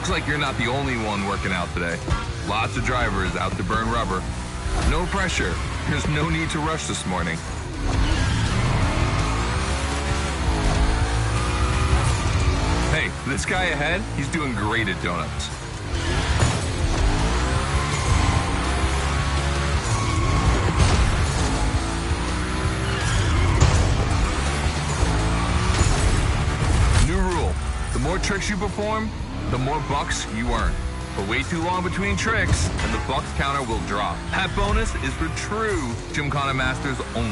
Looks like you're not the only one working out today. Lots of drivers out to burn rubber. No pressure. There's no need to rush this morning. Hey, this guy ahead, he's doing great at donuts. New rule, the more tricks you perform, the more bucks you earn. But wait too long between tricks, and the bucks counter will drop. That bonus is for true Gymkhana masters only.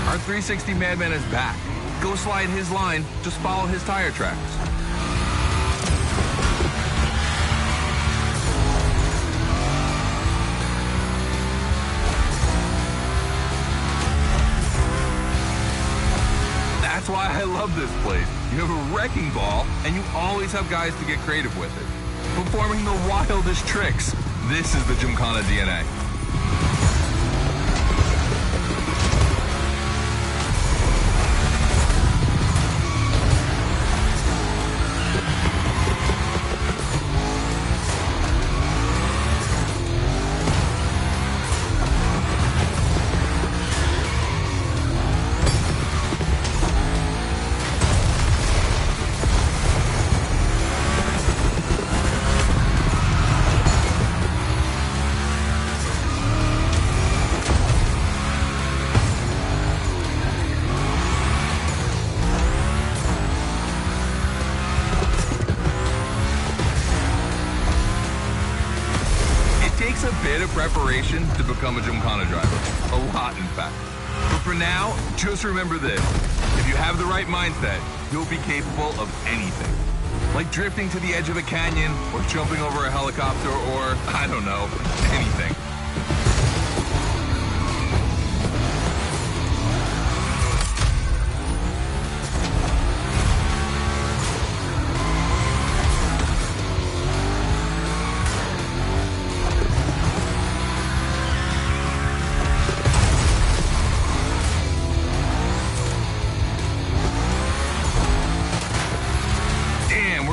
Our 360 Madman is back. Go slide his line, just follow his tire tracks. That's why I love this place. You have a wrecking ball, and you always have guys to get creative with it. Performing the wildest tricks. This is the Gymkhana DNA. Takes a bit of preparation to become a Gymkhana driver. A lot, in fact. But for now, just remember this. If you have the right mindset, you'll be capable of anything. Like drifting to the edge of a canyon, or jumping over a helicopter, or, I don't know, anything.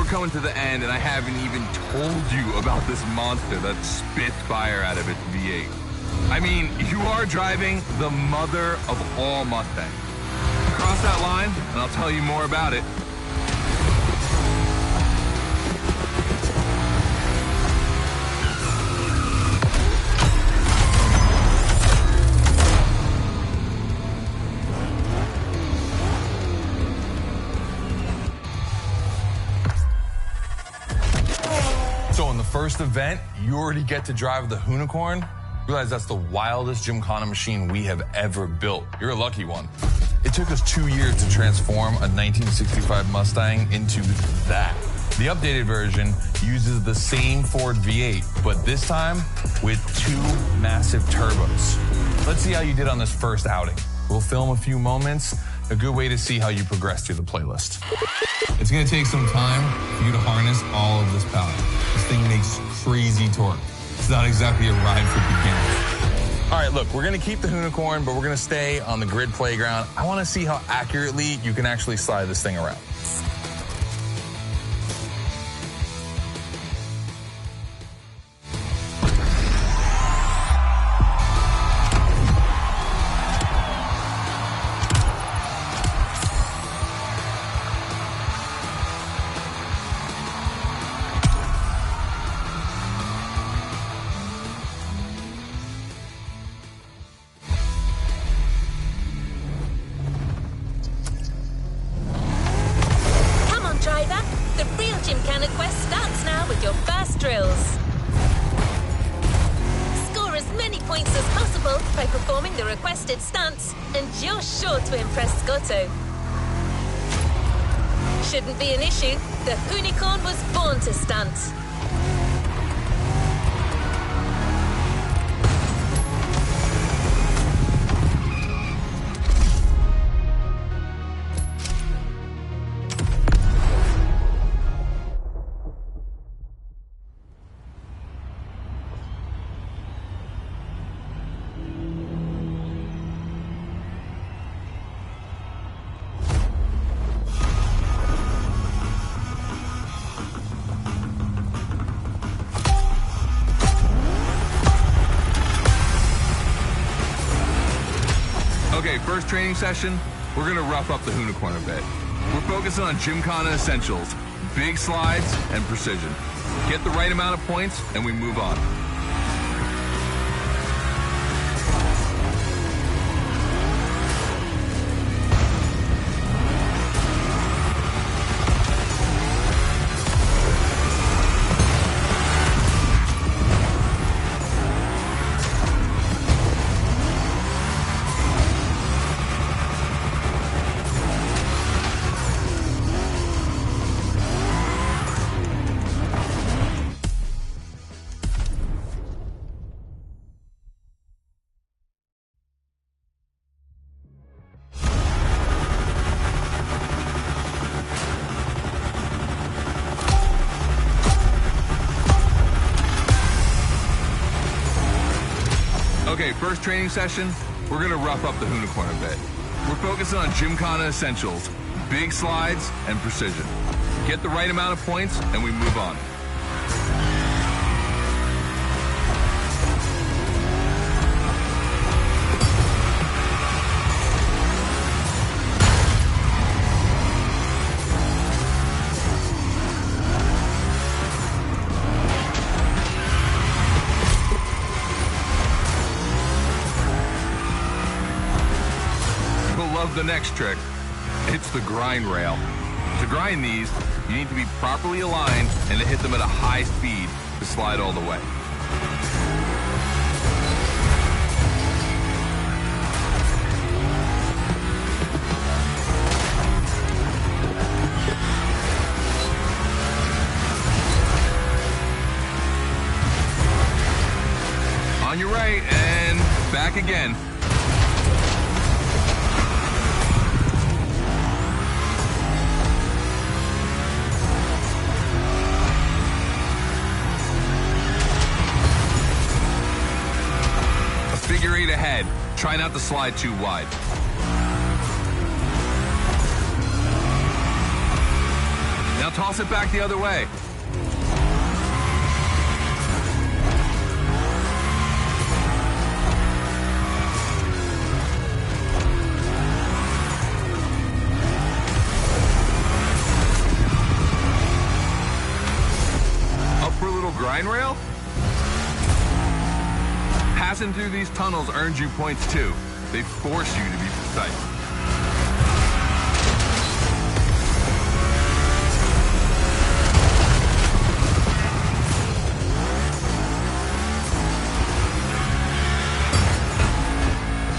Coming to the end, and I haven't even told you about this monster that spits fire out of its V8. I mean, you are driving the mother of all Mustangs. Cross that line, and I'll tell you more about it. So in the first event, you already get to drive the Unicorn. Realize that's the wildest Gymkhana machine we have ever built. You're a lucky one. It took us 2 years to transform a 1965 Mustang into that. The updated version uses the same Ford V8, but this time with 2 massive turbos. Let's see how you did on this first outing. We'll film a few moments, a good way to see how you progress through the playlist. It's gonna take some time for you to harness all of this power. This thing makes crazy torque. It's not exactly a ride for beginners. All right, look, we're gonna keep the Unicorn, but we're gonna stay on the grid playground. I wanna see how accurately you can actually slide this thing around. drills. Score as many points as possible by performing the requested stunts, and you're sure to impress Scotto. Shouldn't be an issue. The Unicorn was born to stunt. Okay, first training session, we're gonna rough up the unicorn a bit. We're focusing on Gymkhana essentials, big slides and precision. Get the right amount of points and we move on. Okay, first training session, we're gonna rough up the unicorn a bit. We're focusing on Gymkhana essentials, big slides and precision. Get the right amount of points and we move on. Love the next trick. It's the grind rail. To grind these, you need to be properly aligned and to hit them at a high speed to slide all the way. On your right and back again. Figure eight ahead. Try not to slide too wide. Now toss it back the other way. Up for a little grind rail? Passing through these tunnels earns you points too. They force you to be precise.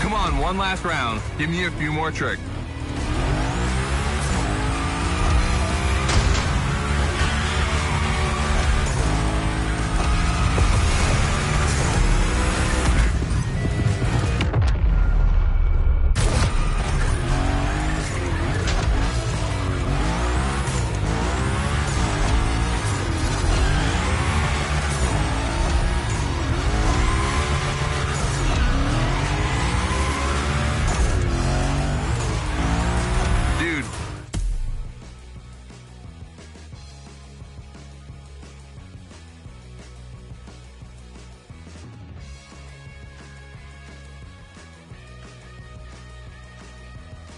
Come on, one last round. Give me a few more tricks.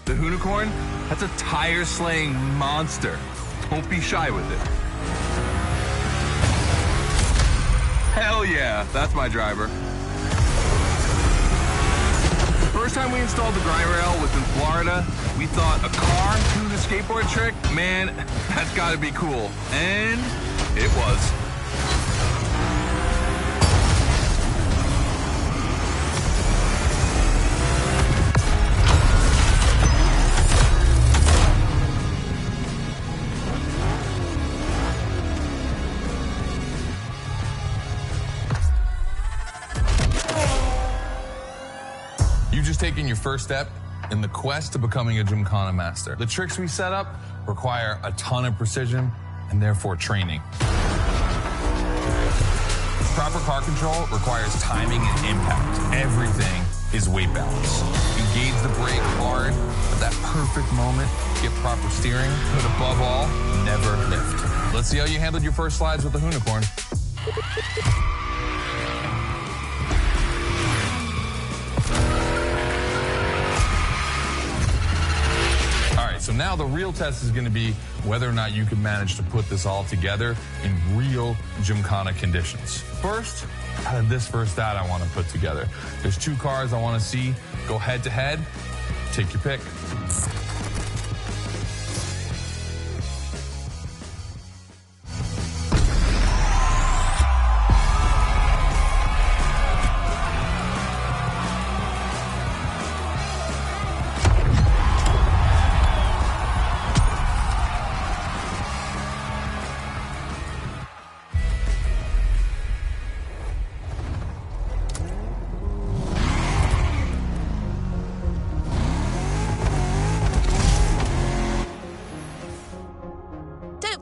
The unicorn, that's a tire-slaying monster. Don't be shy with it. Hell yeah, that's my driver. The first time we installed the grind rail was in Florida. We thought a car doing a skateboard trick? Man, that's gotta be cool. And it was. You've just taken your first step in the quest to becoming a Gymkhana master. The tricks we set up require a ton of precision and therefore training. Proper car control requires timing and impact. Everything is weight balance. Engage the brake hard at that perfect moment, get proper steering, but above all, never lift. Let's see how you handled your first slides with the unicorn. now the real test is going to be whether or not you can manage to put this all together in real Gymkhana conditions. First, out of this first stat I want to put together, there's 2 cars I want to see go head to head. Take your pick.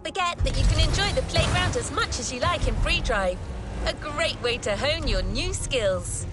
Forget that you can enjoy the playground as much as you like in free drive. A great way to hone your new skills.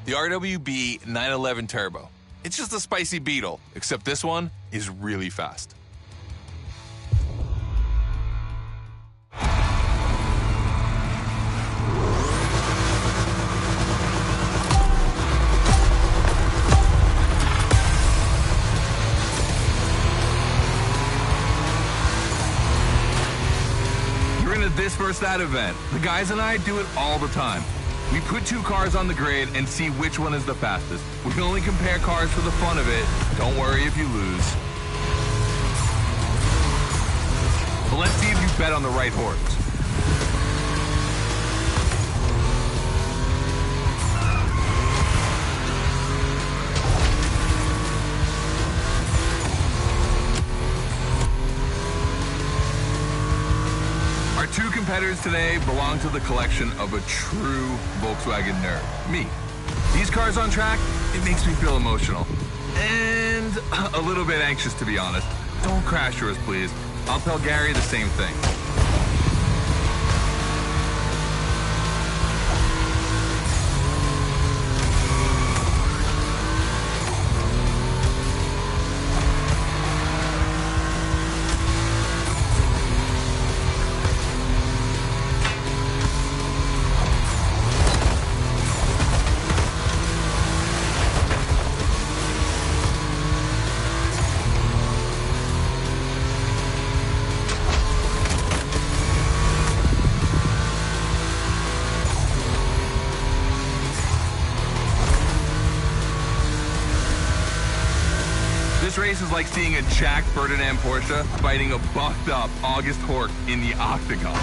The RWB 911 Turbo. It's just a spicy Beetle, except this one is really fast. You're into this versus that event. The guys and I do it all the time. We put 2 cars on the grid and see which one is the fastest. We can only compare cars for the fun of it. Don't worry if you lose. But let's see if you bet on the right horse. Our 2 competitors today belong to the collection of a true Volkswagen nerd, me. These cars on track, it makes me feel emotional. And a little bit anxious, to be honest. Don't crash yours, please. I'll tell Gary the same thing. This race is like seeing a Jack Ferdinand Porsche fighting a buffed up August Hork in the octagon.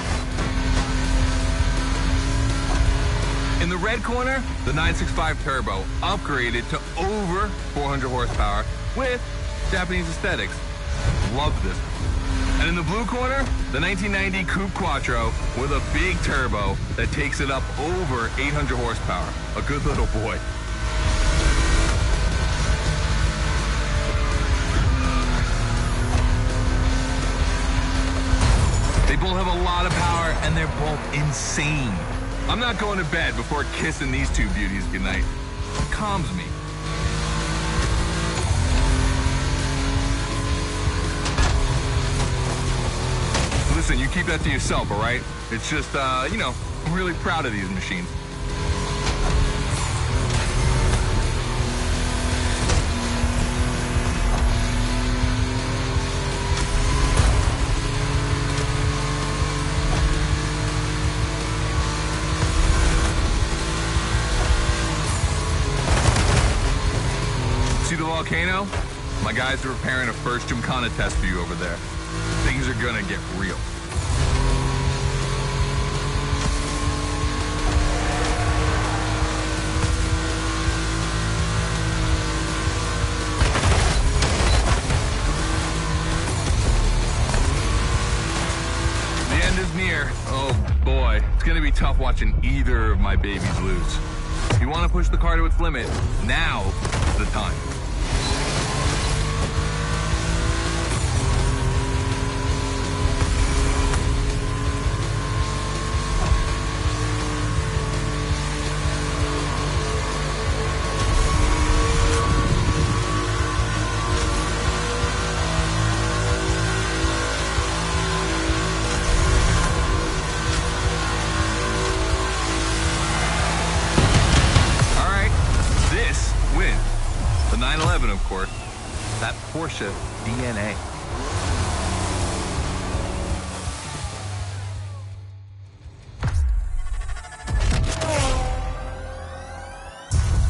In the red corner, the 965 Turbo upgraded to over 400 horsepower with Japanese aesthetics. Love this. And in the blue corner, the 1990 Coupe Quattro with a big turbo that takes it up over 800 horsepower. A good little boy. They both have a lot of power, and they're both insane. I'm not going to bed before kissing these two beauties goodnight. It calms me. Listen, you keep that to yourself, all right? It's just, you know, I'm really proud of these machines. See the volcano? My guys are preparing a first Gymkhana test for you over there. Things are gonna get real. The end is near. Oh boy, it's gonna be tough watching either of my babies lose. If you want to push the car to its limit, now is the time. The 911, of course. That Porsche DNA.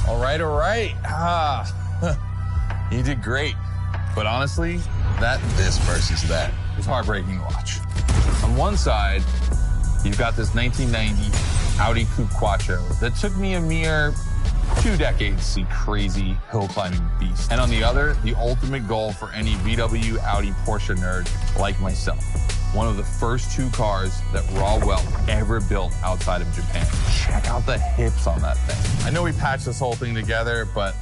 All right. You did great. But honestly, this versus that is heartbreaking to watch. On one side, you've got this 1990 Audi Coupe Quattro that took me a mere 2 decades to see crazy hill climbing beast. And on the other, the ultimate goal for any VW, Audi, Porsche nerd like myself. One of the first 2 cars that Raw Weld ever built outside of Japan. Check out the hips on that thing. I know we patched this whole thing together, but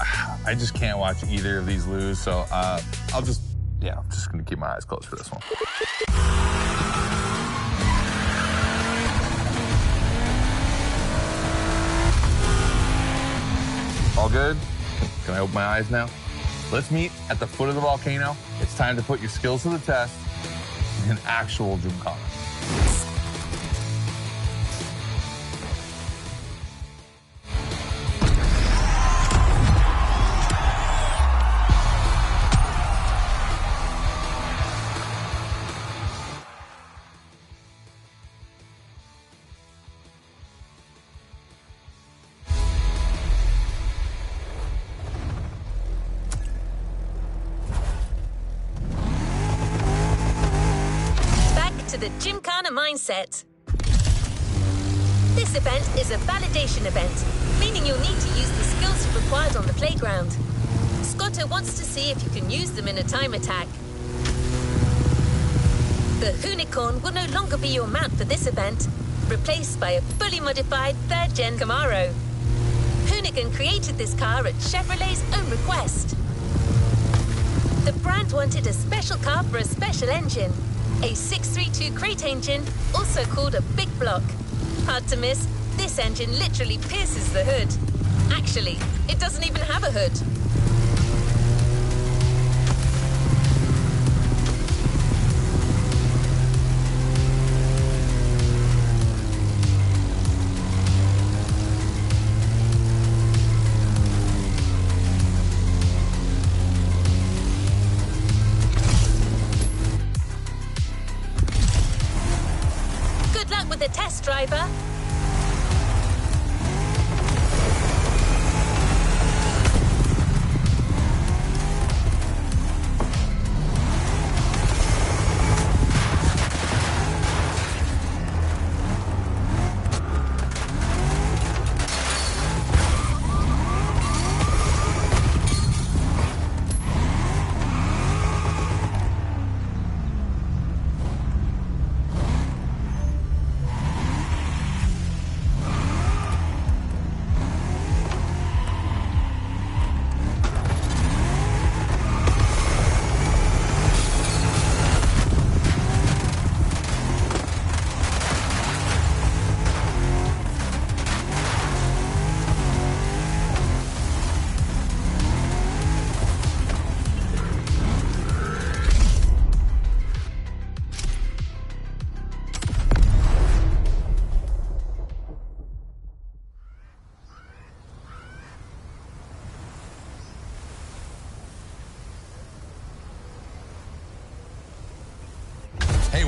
I just can't watch either of these lose. So I'm just gonna keep my eyes closed for this one. All good? Can I open my eyes now? Let's meet at the foot of the volcano. It's time to put your skills to the test in an actual Gymkhana. The Gymkhana mindset. This event is a validation event, meaning you'll need to use the skills you've acquired on the playground. Scotto wants to see if you can use them in a time attack. The Unicorn will no longer be your mount for this event, replaced by a fully modified 3rd Gen Camaro. Hoonigan created this car at Chevrolet's own request. The brand wanted a special car for a special engine. A 632 crate engine, also called a big block. Hard to miss, this engine literally pierces the hood. Actually, it doesn't even have a hood. The test driver.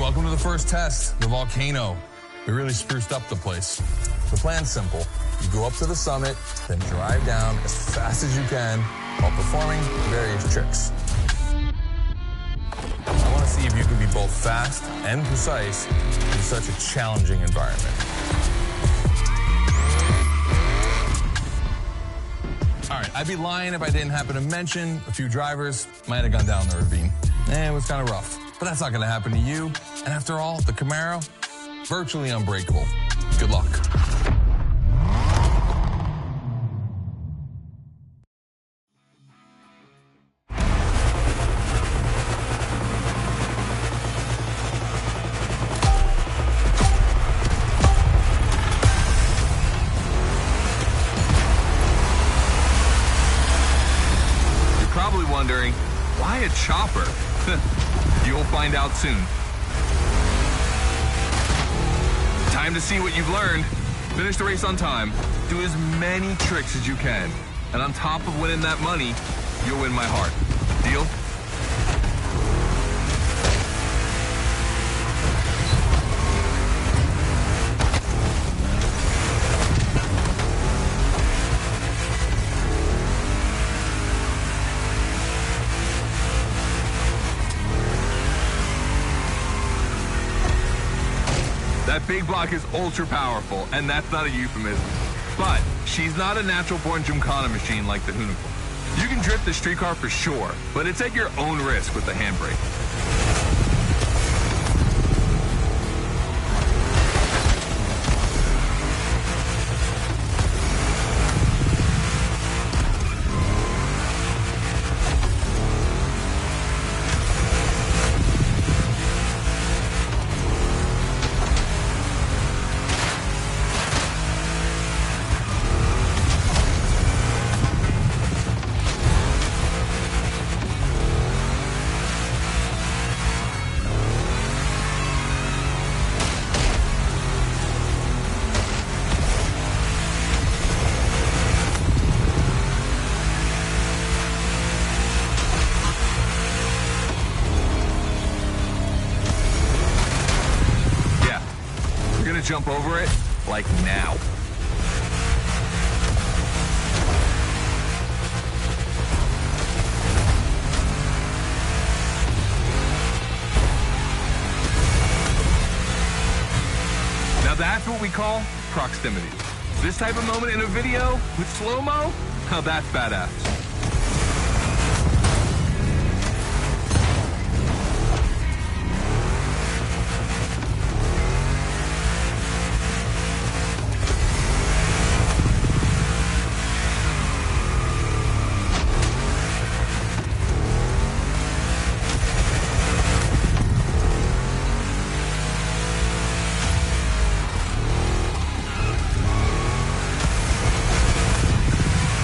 welcome to the first test, the volcano. We really spruced up the place. The plan's simple. You go up to the summit, then drive down as fast as you can while performing various tricks. I want to see if you can be both fast and precise in such a challenging environment. All right, I'd be lying if I didn't happen to mention a few drivers might have gone down the ravine. It was kind of rough, but that's not going to happen to you. And after all, the Camaro, virtually unbreakable. Good luck. You're probably wondering, why a chopper? You'll find out soon. Time to see what you've learned. Finish the race on time. Do as many tricks as you can. And on top of winning that money, you'll win my heart. Deal? That big block is ultra powerful, and that's not a euphemism. But she's not a natural-born Gymkhana machine like the Unicorn. You can drift the street car for sure, but it's at your own risk with the handbrake. Jump over it, like now. Now that's what we call proximity. This type of moment in a video with slow-mo, now that's badass.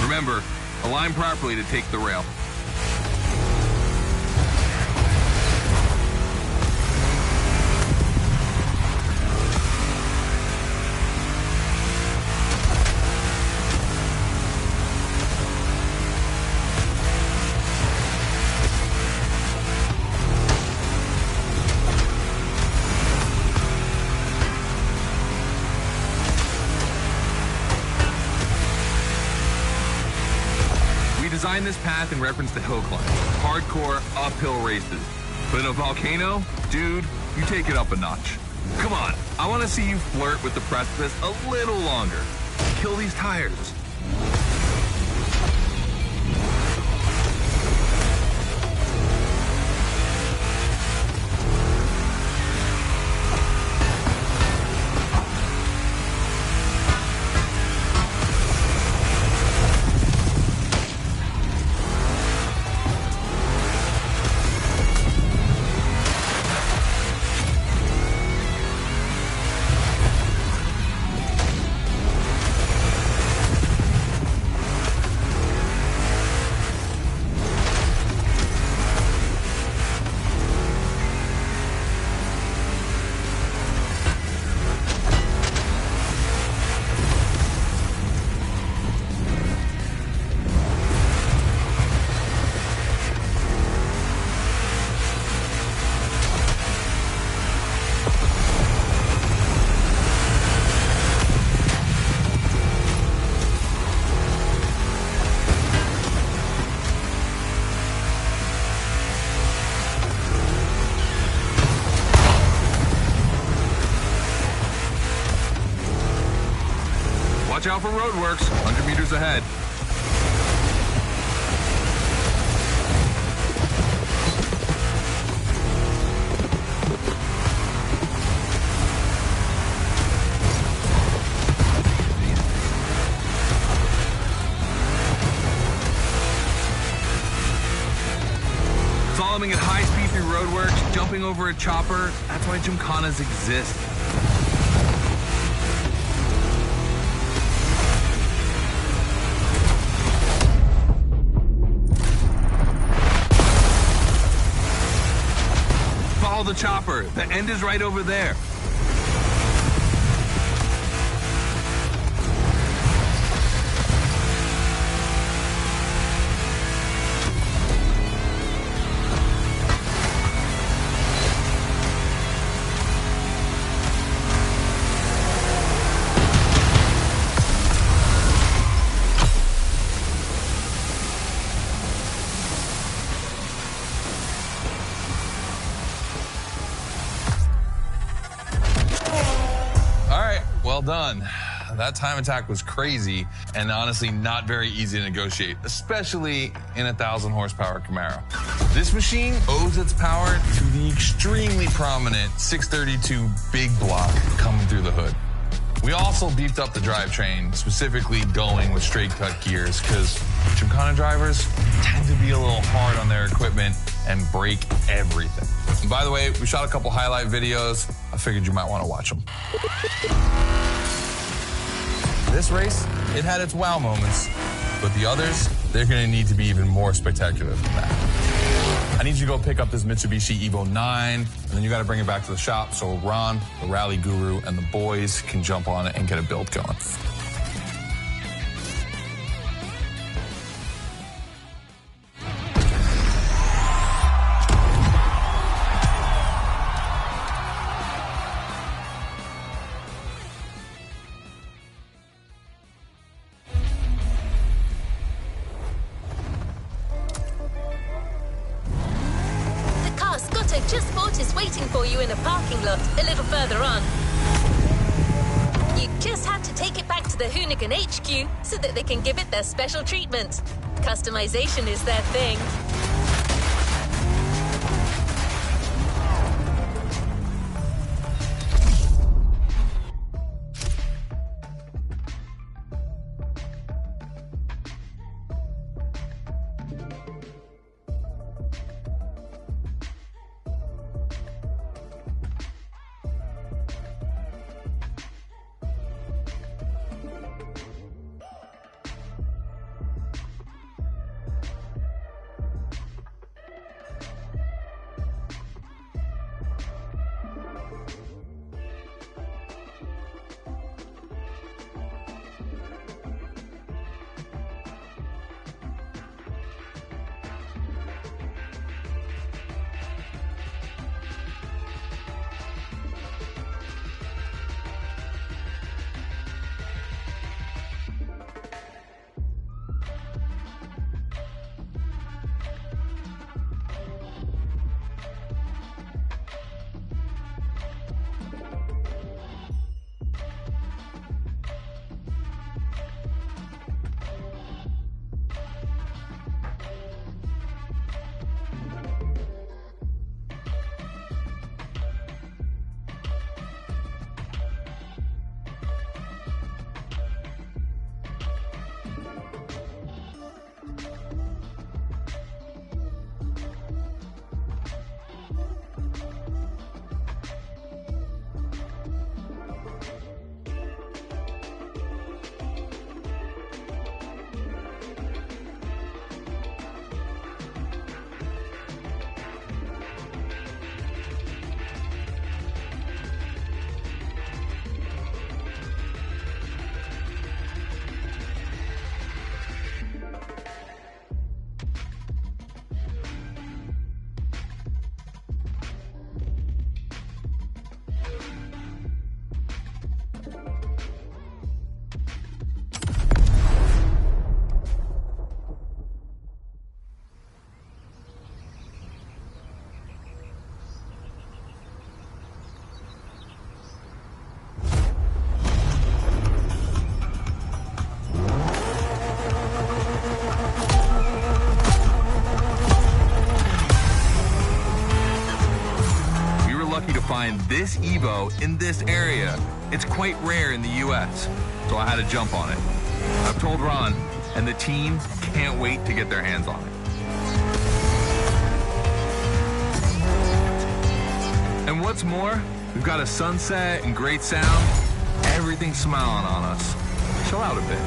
Remember, align properly to take the rail. Designed this path in reference to hill climbs, hardcore uphill races. But in a volcano, dude, you take it up a notch. Come on, I want to see you flirt with the precipice a little longer. Kill these tires. Watch out for roadworks, 100 meters ahead. Following at high speed through roadworks, jumping over a chopper, that's why Gymkhanas exist. Follow the chopper, the end is right over there. Well done. That time attack was crazy and honestly not very easy to negotiate, especially in a 1,000 horsepower Camaro. This machine owes its power to the extremely prominent 632 big block coming through the hood. We also beefed up the drivetrain, specifically going with straight cut gears, because Gymkhana drivers tend to be a little hard on their equipment and break everything. And by the way, we shot a couple highlight videos. I figured you might want to watch them. This race, it had its wow moments, but the others, they're going to need to be even more spectacular than that. I need you to go pick up this Mitsubishi Evo 9, and then you got to bring it back to the shop so Ron, the rally guru, and the boys can jump on it and get a build going. Just bought is waiting for you in a parking lot a little further on. You just had to take it back to the Hoonigan HQ so that they can give it their special treatment. Customization is their thing. this Evo in this area. It's quite rare in the US, so I had to jump on it. I've told Ron, and the team can't wait to get their hands on it. And what's more, we've got a sunset and great sound. Everything's smiling on us. Chill out a bit.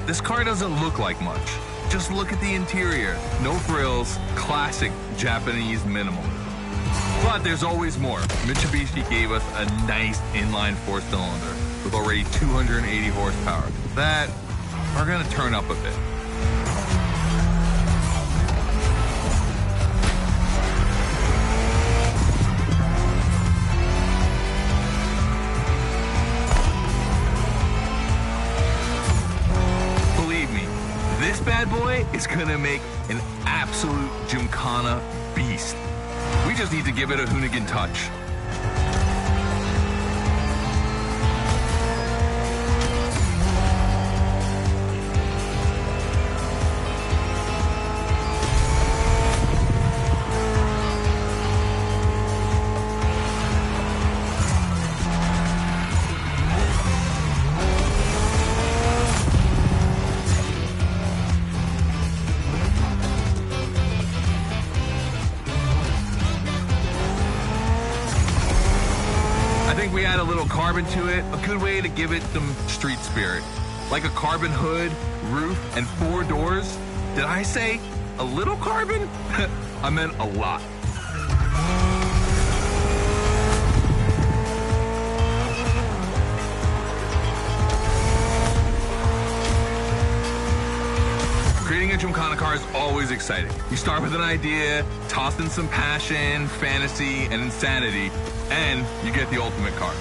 This car doesn't look like much. Just look at the interior. No frills, classic Japanese minimalism. But there's always more. Mitsubishi gave us a nice inline four-cylinder with already 280 horsepower that are gonna turn up a bit. This bad boy is gonna make an absolute Gymkhana beast. We just need to give it a Hoonigan touch. We add a little carbon to it, a good way to give it some street spirit. Like a carbon hood, roof, and 4 doors. Did I say a little carbon? I meant a lot. Creating a Gymkhana car is always exciting. You start with an idea, toss in some passion, fantasy, and insanity, and you get the ultimate car.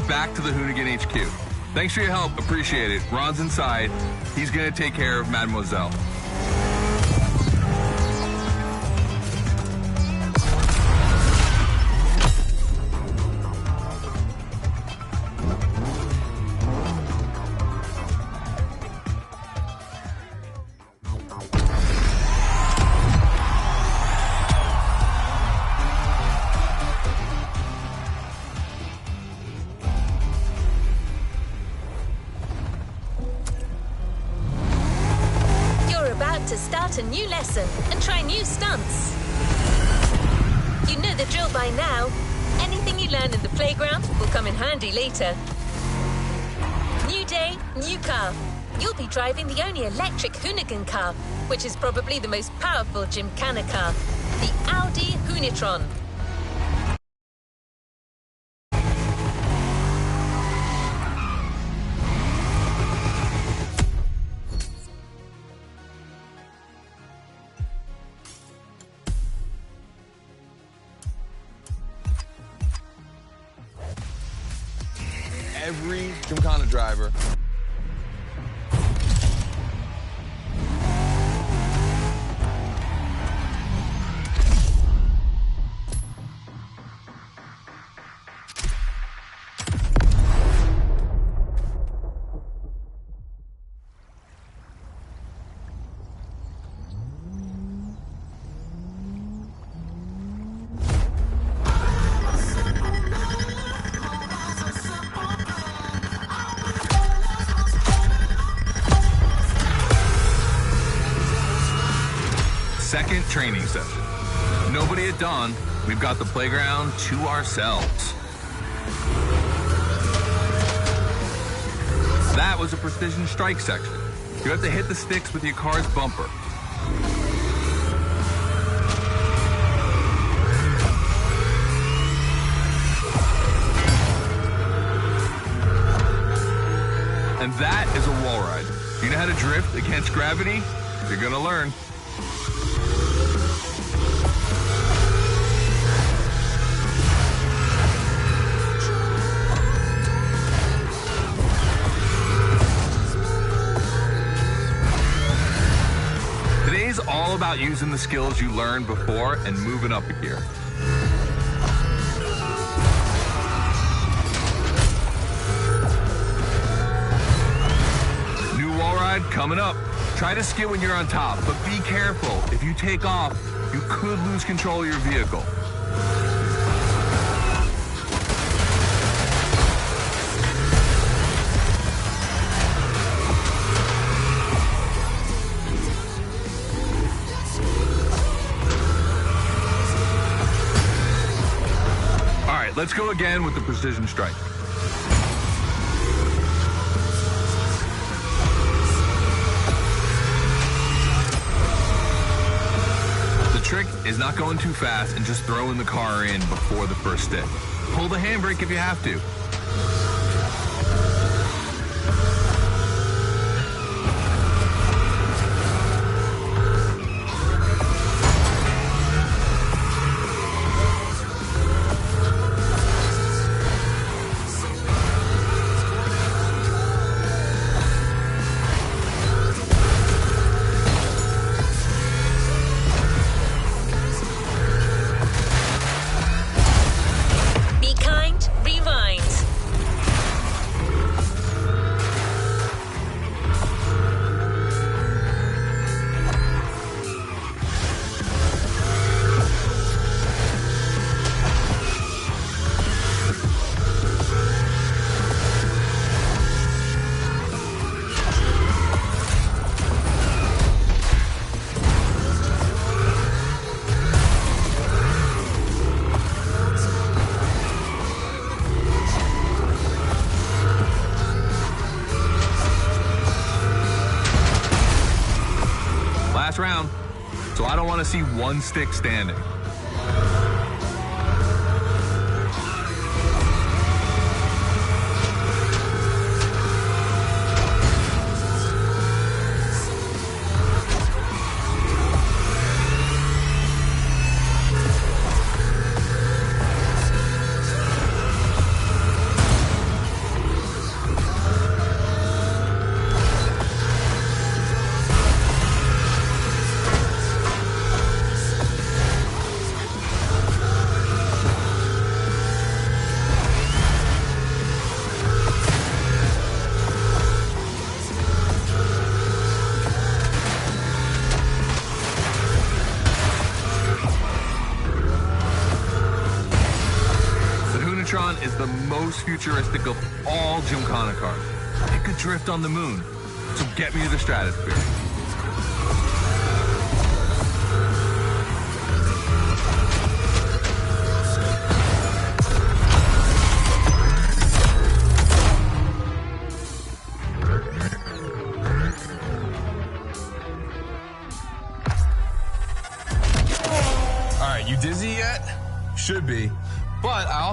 Back to the Hoonigan HQ. Thanks for your help, appreciate it. Ron's inside. He's gonna take care of Mademoiselle. to start a new lesson and try new stunts. You know the drill by now. Anything you learn in the playground will come in handy later. New day, new car. You'll be driving the only electric Hoonigan car, which is probably the most powerful Gymkhana car, the Audi Hoonitron. Every Gymkhana driver second training session. Nobody at dawn. We've got the playground to ourselves. That was a precision strike section. You have to hit the sticks with your car's bumper. And that is a wall ride. You know how to drift against gravity? You're gonna learn. Today's all about using the skills you learned before and moving up a gear. New wall ride coming up. Try to skid when you're on top, but be careful. If you take off, you could lose control of your vehicle. All right, let's go again with the precision strike. Trick is not going too fast and just throwing the car in before the first stick. Pull the handbrake if you have to. Round, so I don't want to see one stick standing. Is the most futuristic of all Gymkhana cars. It could drift on the moon, so get me to the stratosphere.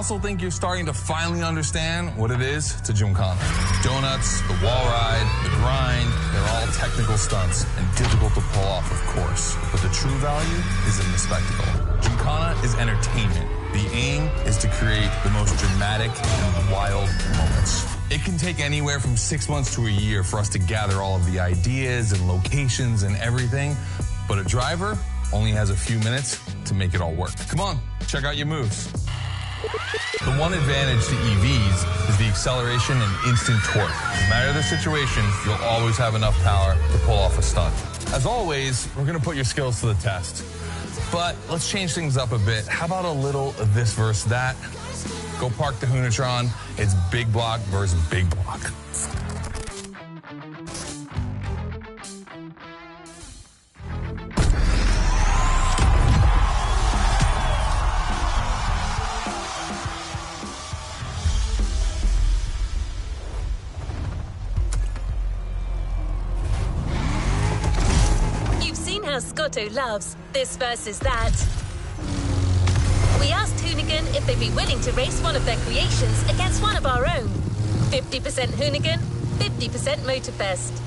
also think you're starting to finally understand what it is to Gymkhana. Donuts, the wall ride, the grind, they're all technical stunts and difficult to pull off, of course. But the true value is in the spectacle. Gymkhana is entertainment. The aim is to create the most dramatic and wild moments. It can take anywhere from 6 months to a year for us to gather all of the ideas and locations and everything, but a driver only has a few minutes to make it all work. Come on, check out your moves. The one advantage to EVs is the acceleration and instant torque. No matter the situation, you'll always have enough power to pull off a stunt. As always, we're gonna put your skills to the test. But let's change things up a bit. How about a little of this versus that? Go park the Hoonatron. It's big block versus big block. Scotto loves this versus that. We asked Hoonigan if they'd be willing to race one of their creations against one of our own. 50% Hoonigan, 50% MOTORFEST.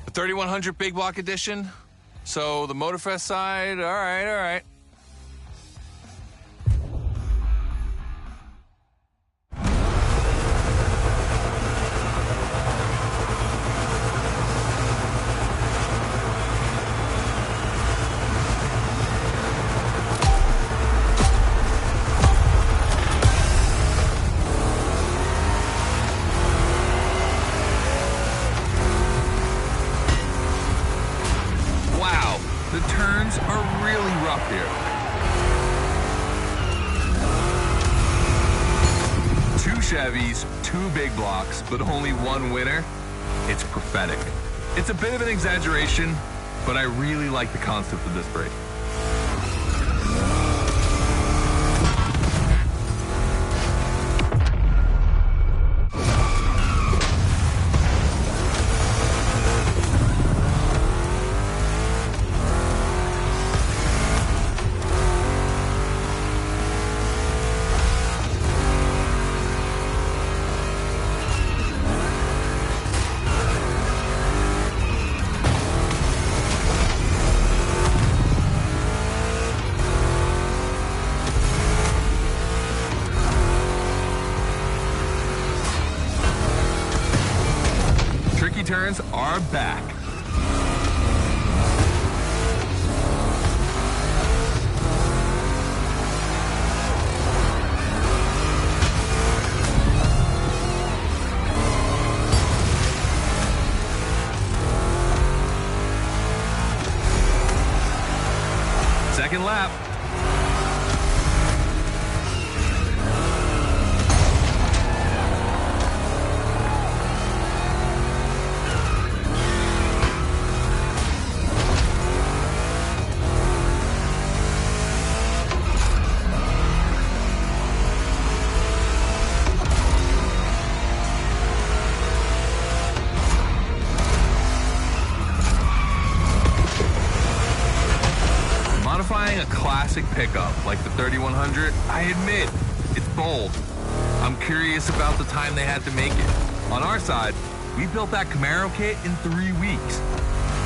The 3100 big block edition. So the MOTORFEST side, all right. The turns are really rough here. 2 Chevys, 2 big blocks, but only 1 winner. It's prophetic. It's a bit of an exaggeration, but I really like the concept of this break. Tricky turns are back. Second lap. Modifying a classic pickup like the 3100, I admit, it's bold. I'm curious about the time they had to make it. On our side, we built that Camaro kit in 3 weeks.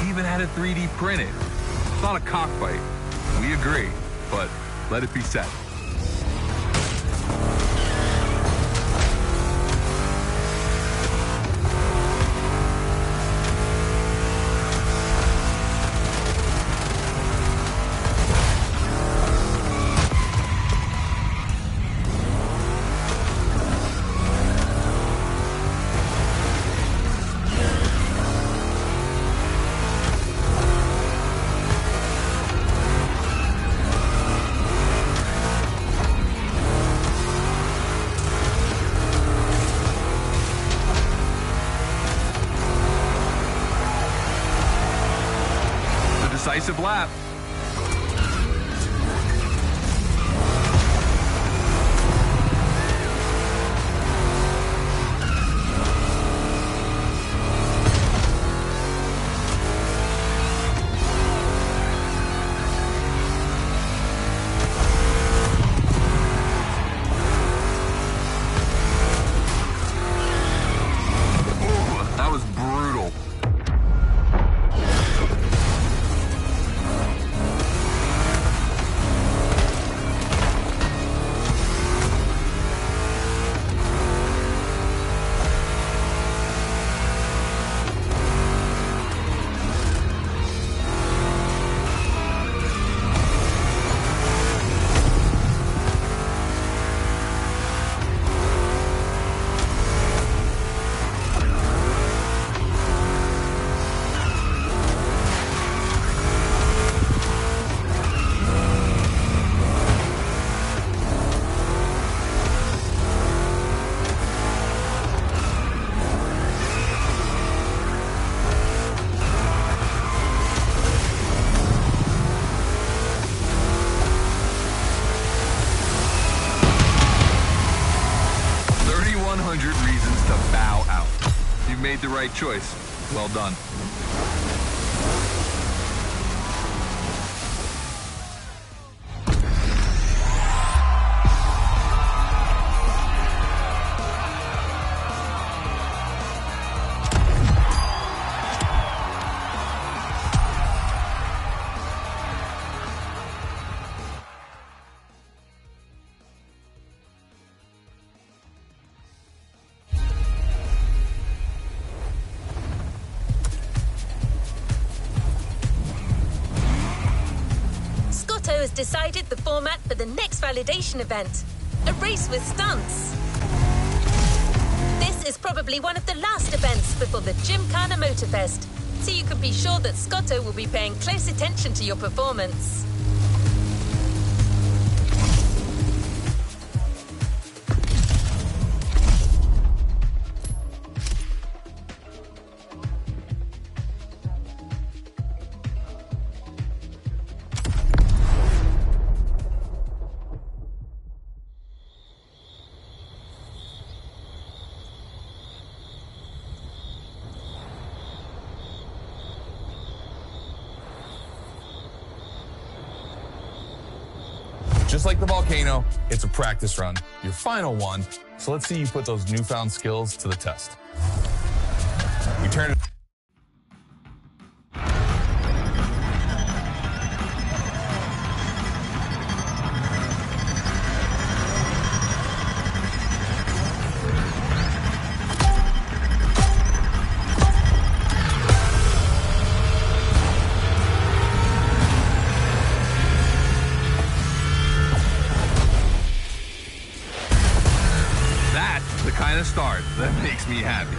We even had it 3D printed. It's not a cockfight. We agree, but let it be said. Decisive lap. Ooh, that was brutal. Reasons to bow out. You've made the right choice. Well done. Has decided the format for the next validation event, a race with stunts. This is probably one of the last events before the Gymkhana MOTORFEST, so you can be sure that Scotto will be paying close attention to your performance. Just like the volcano, it's a practice run, your final one. So let's see you put those newfound skills to the test. We turn it. The kind of start that makes me happy.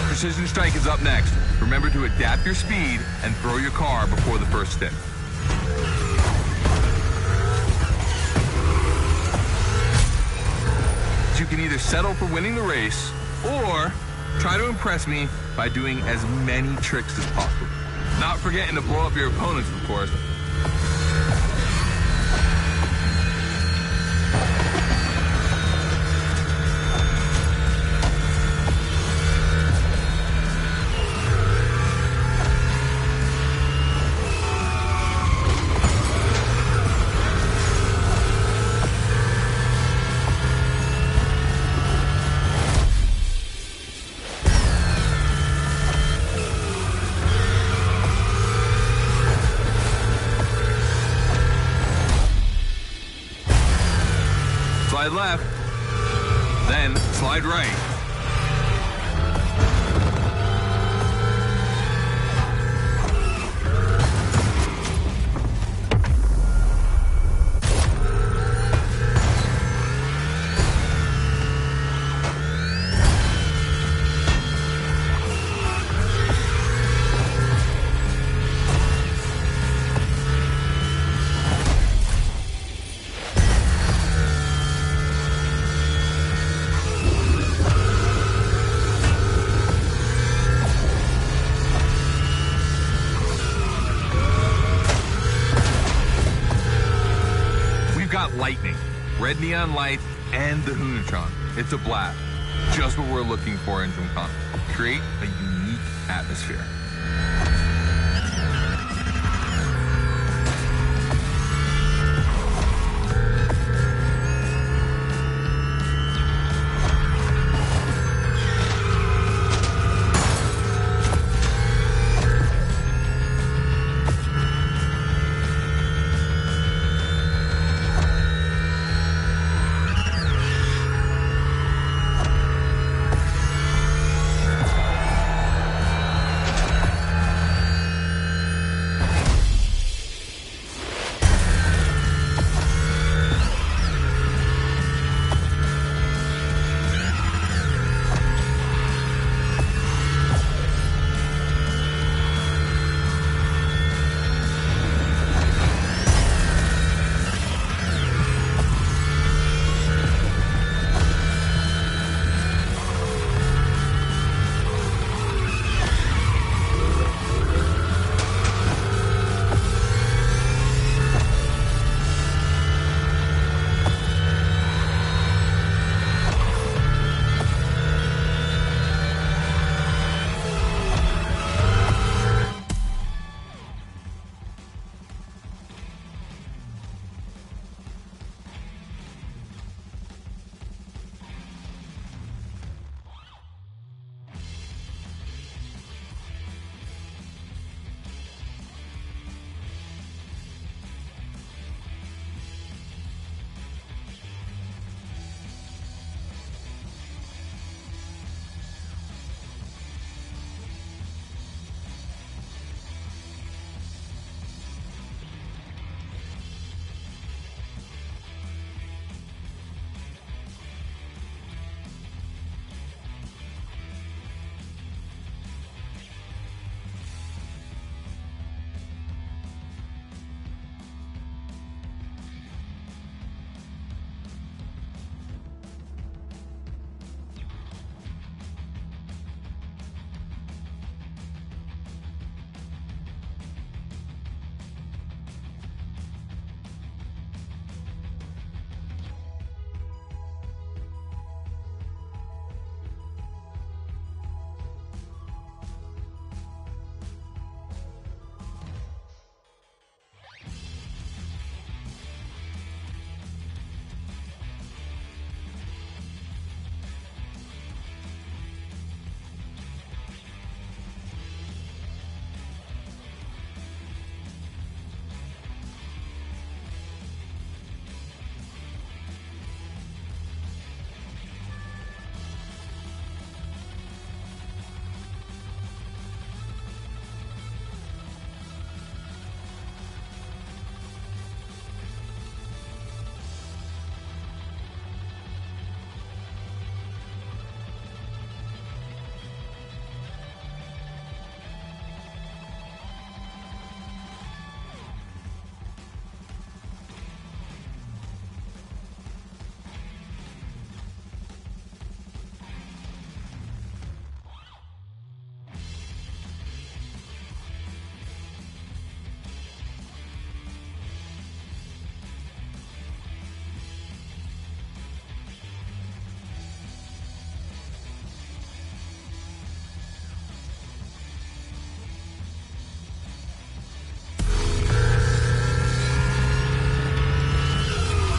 Precision Strike is up next. Remember to adapt your speed and throw your car before the first stint. You can either settle for winning the race or try to impress me by doing as many tricks as possible. Not forgetting to blow up your opponents, of course. slide left, then slide right. Lightning, red neon lights, and the Hoonatron. It's a blast. Just what we're looking for in Gymkhana. Create a unique atmosphere.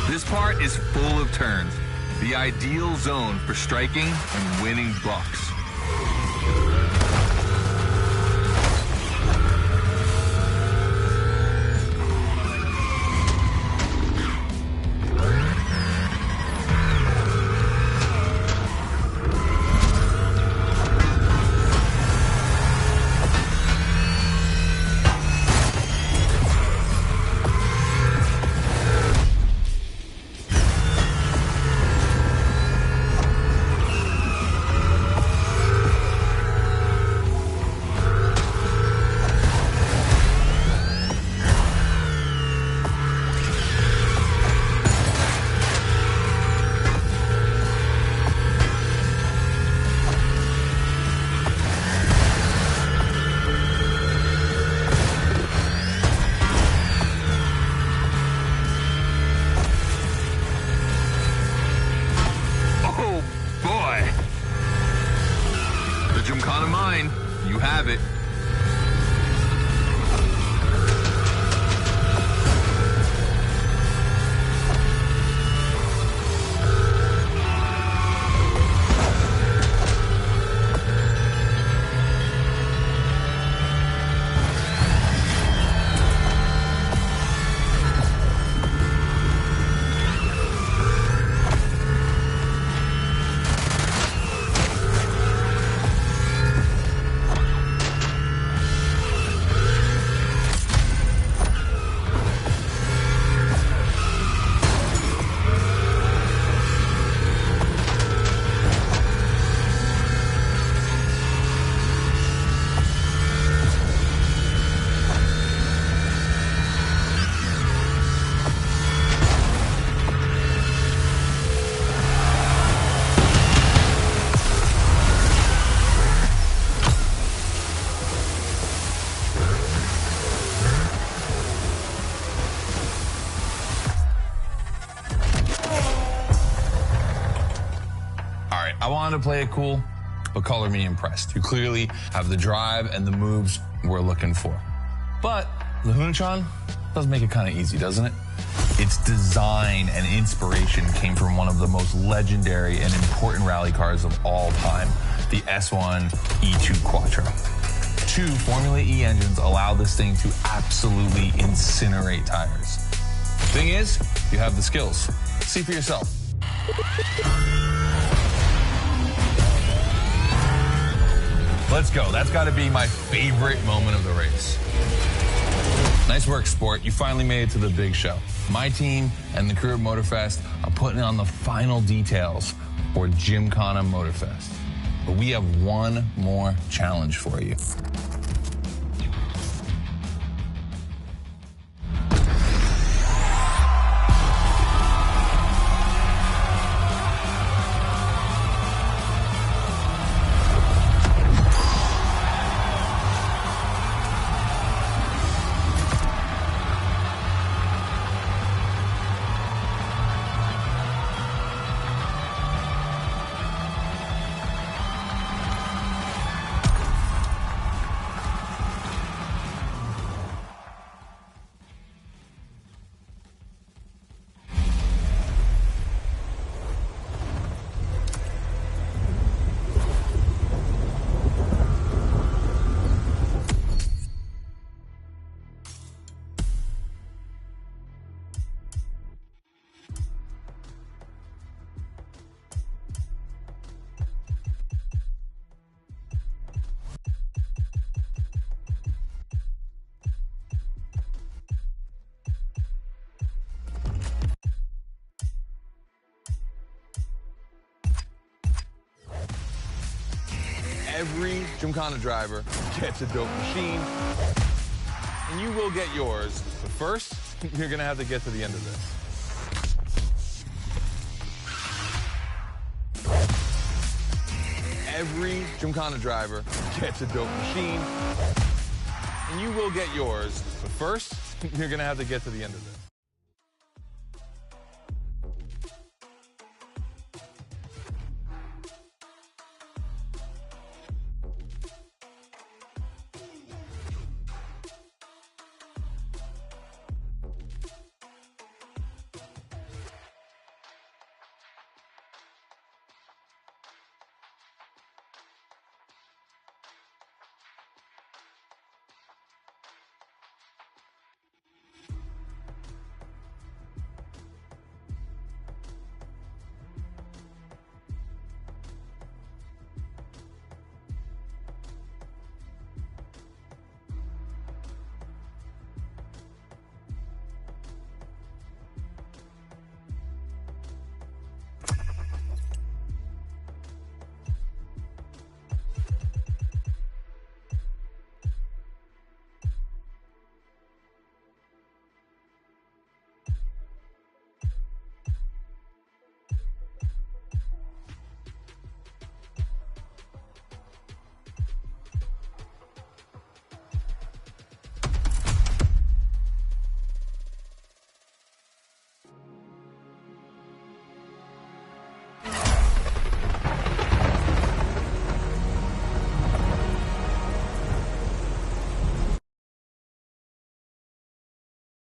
This part is full of turns, the ideal zone for striking and winning bucks. have it. I wanted to play it cool, but color me impressed. You clearly have the drive and the moves we're looking for. But the Hunatron does make it kind of easy, doesn't it? Its design and inspiration came from one of the most legendary and important rally cars of all time, the S1 E2 Quattro. 2 Formula E engines allow this thing to absolutely incinerate tires. Thing is, you have the skills. See for yourself. Let's go. That's got to be my favorite moment of the race. Nice work, Sport. You finally made it to the big show. My team and the crew at MOTORFEST are putting on the final details for Gymkhana MOTORFEST. But we have one more challenge for you. Every Gymkhana driver gets a dope machine, and you will get yours. But first, you're gonna have to get to the end of this. Every Gymkhana driver gets a dope machine, and you will get yours. But first, you're gonna have to get to the end of this.